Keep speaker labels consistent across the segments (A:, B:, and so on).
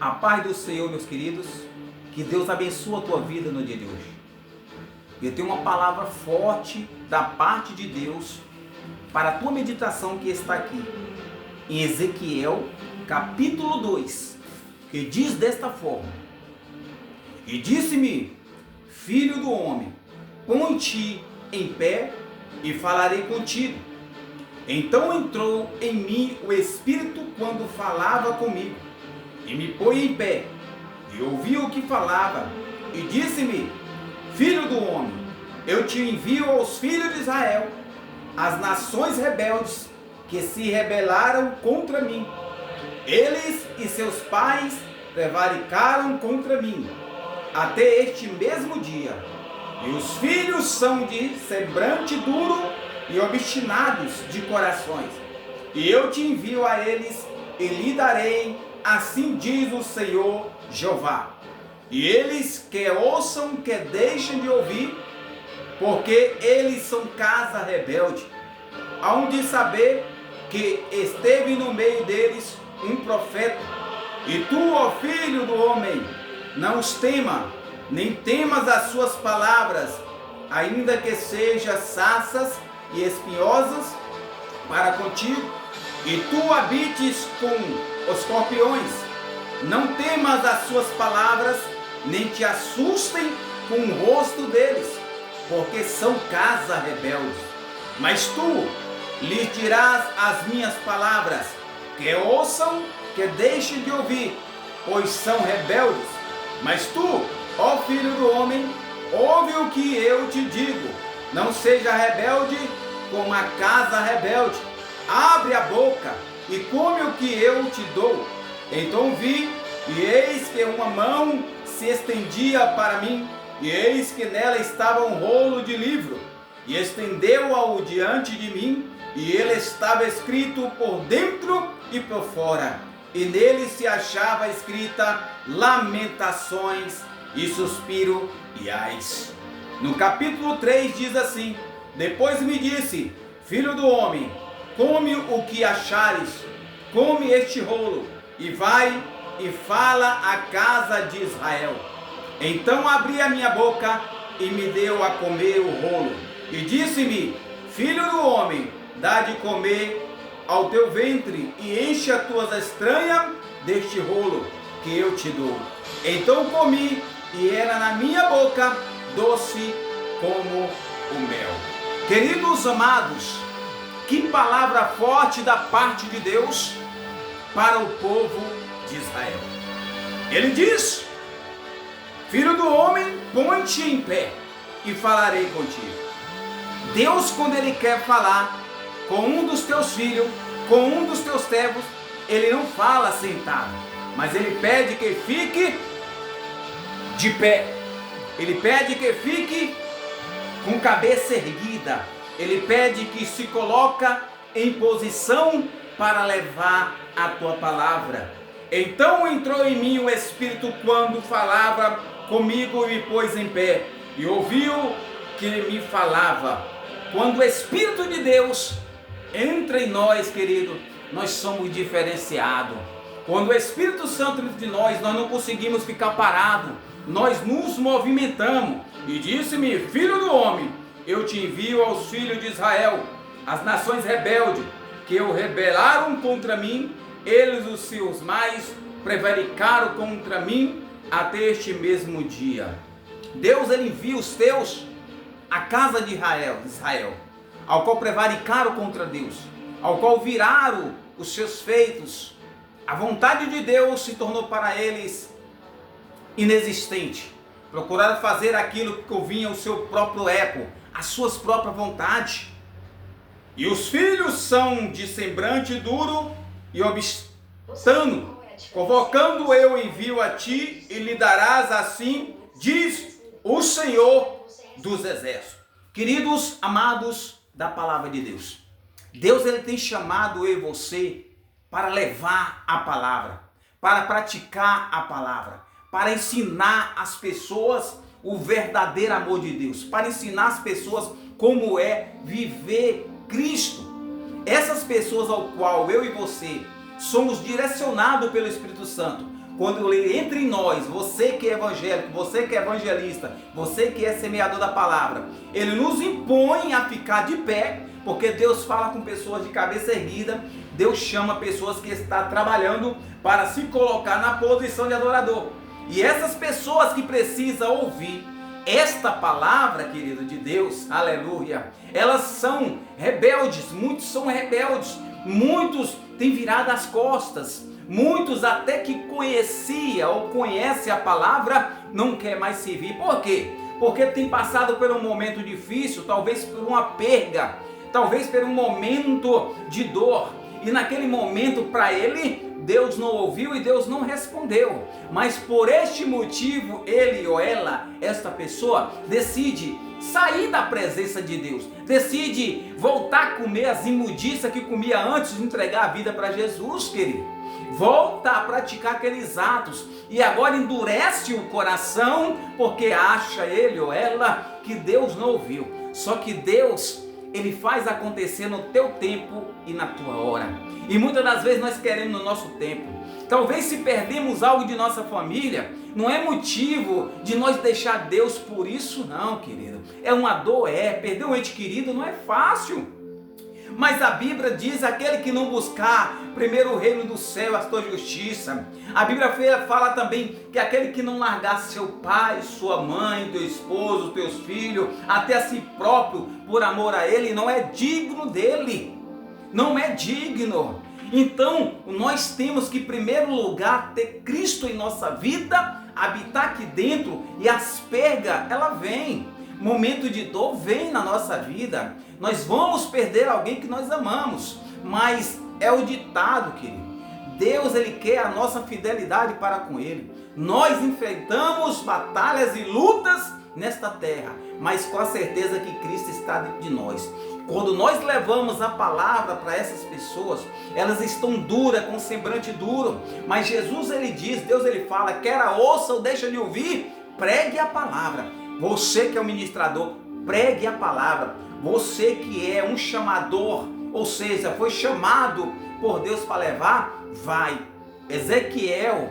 A: A paz do Senhor, meus queridos, que Deus abençoe a tua vida no dia de hoje. Eu tenho uma palavra forte da parte de Deus para a tua meditação que está aqui, em Ezequiel, capítulo 2, que diz desta forma: E disse-me, filho do homem, põe-te em pé e falarei contigo. Então entrou em mim o Espírito quando falava comigo, e me pôs em pé, e ouvi o que falava, e disse-me, filho do homem, eu te envio aos filhos de Israel, as nações rebeldes que se rebelaram contra mim. Eles e seus pais prevaricaram contra mim, até este mesmo dia. E os filhos são de semblante duro e obstinados de corações. E eu te envio a eles e lhe darei, assim diz o Senhor Jeová. E eles que ouçam, que deixem de ouvir, porque eles são casa rebelde. Hão de saber que esteve no meio deles um profeta. E tu, ó filho do homem, não os tema, nem temas as suas palavras, ainda que sejam saças e espinhosas para contigo, e tu habites com os escorpiões. Não temas as suas palavras, nem te assustem com o rosto deles, porque são casa rebeldes. Mas tu lhes dirás as minhas palavras, que ouçam, que deixem de ouvir, pois são rebeldes. Mas tu, ó filho do homem, ouve o que eu te digo. Não seja rebelde como a casa rebelde. Abre a boca e come o que eu te dou. Então vi, e eis que uma mão se estendia para mim, e eis que nela estava um rolo de livro, e estendeu-o diante de mim, e ele estava escrito por dentro e por fora, e nele se achava escrita lamentações e suspiro e ais. No capítulo 3 diz assim: Depois me disse, filho do homem, come o que achares, come este rolo, e vai e fala à casa de Israel. Então abri a minha boca e me deu a comer o rolo, e disse-me, filho do homem, dá de comer ao teu ventre, e enche as tuas entranhas deste rolo que eu te dou. Então comi, e era na minha boca doce como o mel. Queridos amados, que palavra forte da parte de Deus para o povo de Israel. Ele diz, filho do homem, põe-te em pé e falarei contigo. Deus, quando Ele quer falar com um dos teus filhos, com um dos teus servos, Ele não fala sentado, mas Ele pede que fique de pé. Ele pede que fique com cabeça erguida. Ele pede que se coloca em posição para levar a tua palavra. Então entrou em mim o Espírito quando falava comigo e me pôs em pé, e ouviu que me falava. Quando o Espírito de Deus entra em nós, querido, nós somos diferenciados. Quando o Espírito Santo entra de nós não conseguimos ficar parados, nós nos movimentamos. E disse-me, filho do homem, eu te envio aos filhos de Israel, as nações rebeldes, que o rebelaram contra mim, eles os seus mais prevaricaram contra mim, até este mesmo dia. Deus, Ele envia os teus à casa de Israel, ao qual prevaricaram contra Deus, ao qual viraram os seus feitos. A vontade de Deus se tornou para eles inexistente. Procuraram fazer aquilo que convinha ao seu próprio ego, as suas próprias vontades. E os filhos são de semblante duro e obstano. Convocando eu envio a ti, e lhe darás, assim diz o Senhor dos exércitos. Queridos amados da palavra de Deus, Deus, Ele tem chamado eu e você para levar a palavra, para praticar a palavra, para ensinar as pessoas o verdadeiro amor de Deus, para ensinar as pessoas como é viver Cristo. Essas pessoas ao qual eu e você somos direcionados pelo Espírito Santo, quando entre nós, você que é evangélico, você que é evangelista, você que é semeador da palavra, ele nos impõe a ficar de pé, porque Deus fala com pessoas de cabeça erguida, Deus chama pessoas que estão trabalhando para se colocar na posição de adorador. E essas pessoas que precisam ouvir esta palavra, querido, de Deus, aleluia, elas são rebeldes, muitos são rebeldes, muitos têm virado as costas, muitos até que conhecia ou conhece a palavra, não quer mais servir. Por quê? Porque tem passado por um momento difícil, talvez por uma perda, talvez por um momento de dor, e naquele momento para ele, Deus não ouviu e Deus não respondeu, mas por este motivo, ele ou ela, esta pessoa, decide sair da presença de Deus, decide voltar a comer as imundícias que comia antes de entregar a vida para Jesus, querido. Volta a praticar aqueles atos e agora endurece o coração porque acha ele ou ela que Deus não ouviu. Só que Deus, ele faz acontecer no teu tempo e na tua hora. E muitas das vezes nós queremos no nosso tempo. Talvez se perdemos algo de nossa família, não é motivo de nós deixar Deus por isso não, querido. É uma dor, perder um ente querido não é fácil. Mas a Bíblia diz, aquele que não buscar primeiro o reino do céu, a sua justiça. A Bíblia fala também que aquele que não largar seu pai, sua mãe, teu esposo, teus filhos, até a si próprio, por amor a ele, não é digno dele. Não é digno. Então, nós temos que, em primeiro lugar, ter Cristo em nossa vida, habitar aqui dentro, e as perdas, ela vem. Momento de dor vem na nossa vida. Nós vamos perder alguém que nós amamos, mas é o ditado, querido. Deus, ele quer a nossa fidelidade para com ele. Nós enfrentamos batalhas e lutas nesta terra, mas com a certeza que Cristo está dentro de nós. Quando nós levamos a palavra para essas pessoas, elas estão duras, com semblante duro, mas Jesus, ele diz, Deus, ele fala, quer a ouça ou deixa de ouvir, pregue a palavra. Você que é o ministrador, pregue a palavra. Você que é um chamador, ou seja, foi chamado por Deus para levar, vai. Ezequiel,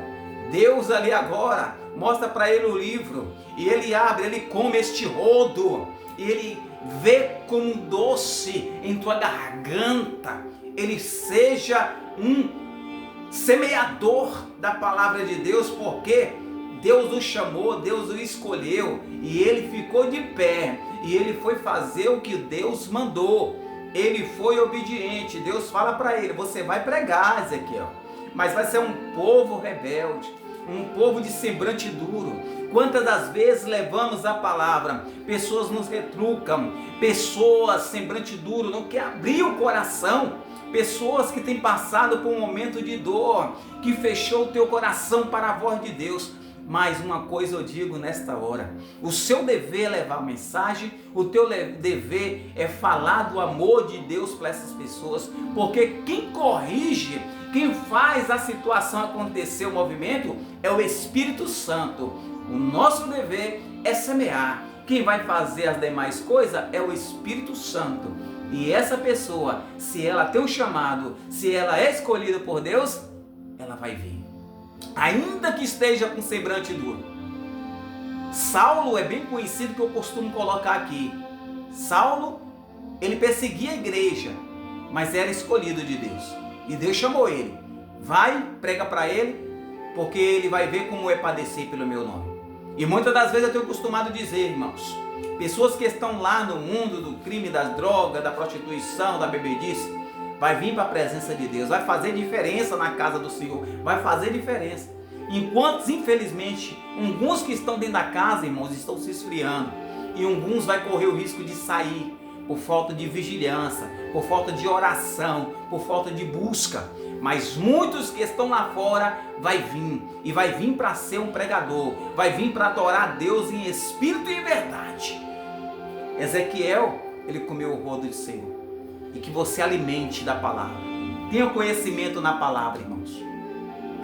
A: Deus ali agora, mostra para ele o livro, e ele abre, ele come este rodo, e ele vê como um doce em tua garganta, ele seja um semeador da palavra de Deus, porque Deus o chamou, Deus o escolheu, e ele ficou de pé, e ele foi fazer o que Deus mandou, ele foi obediente. Deus fala para ele, você vai pregar, Ezequiel, mas vai ser um povo rebelde, um povo de semblante duro. Quantas das vezes levamos a palavra, pessoas nos retrucam, pessoas semblante duro, não quer abrir o coração, pessoas que têm passado por um momento de dor, que fechou o teu coração para a voz de Deus. Mas uma coisa eu digo nesta hora, o seu dever é levar a mensagem, o teu dever é falar do amor de Deus para essas pessoas, porque quem corrige, quem faz a situação acontecer, o movimento, é o Espírito Santo. O nosso dever é semear, quem vai fazer as demais coisas é o Espírito Santo. E essa pessoa, se ela tem um chamado, se ela é escolhida por Deus, ela vai vir. Ainda que esteja com semblante duro. Saulo é bem conhecido, que eu costumo colocar aqui. Saulo, ele perseguia a igreja, mas era escolhido de Deus. E Deus chamou ele. Vai, prega para ele, porque ele vai ver como é padecer pelo meu nome. E muitas das vezes eu tenho costumado dizer, irmãos, pessoas que estão lá no mundo do crime, das drogas, da prostituição, da bebedice, vai vir para a presença de Deus, vai fazer diferença na casa do Senhor, vai fazer diferença. Enquanto, infelizmente, alguns que estão dentro da casa, irmãos, estão se esfriando, e alguns vai correr o risco de sair por falta de vigilância, por falta de oração, por falta de busca. Mas muitos que estão lá fora vai vir, e vai vir para ser um pregador, vai vir para adorar a Deus em espírito e em verdade. Ezequiel, ele comeu o rodo do Senhor. E que você alimente da palavra. Tenha conhecimento na palavra, irmãos.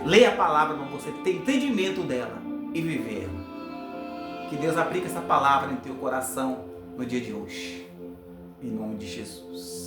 A: Leia a palavra para você ter entendimento dela e viver ela. Que Deus aplique essa palavra em teu coração no dia de hoje. Em nome de Jesus.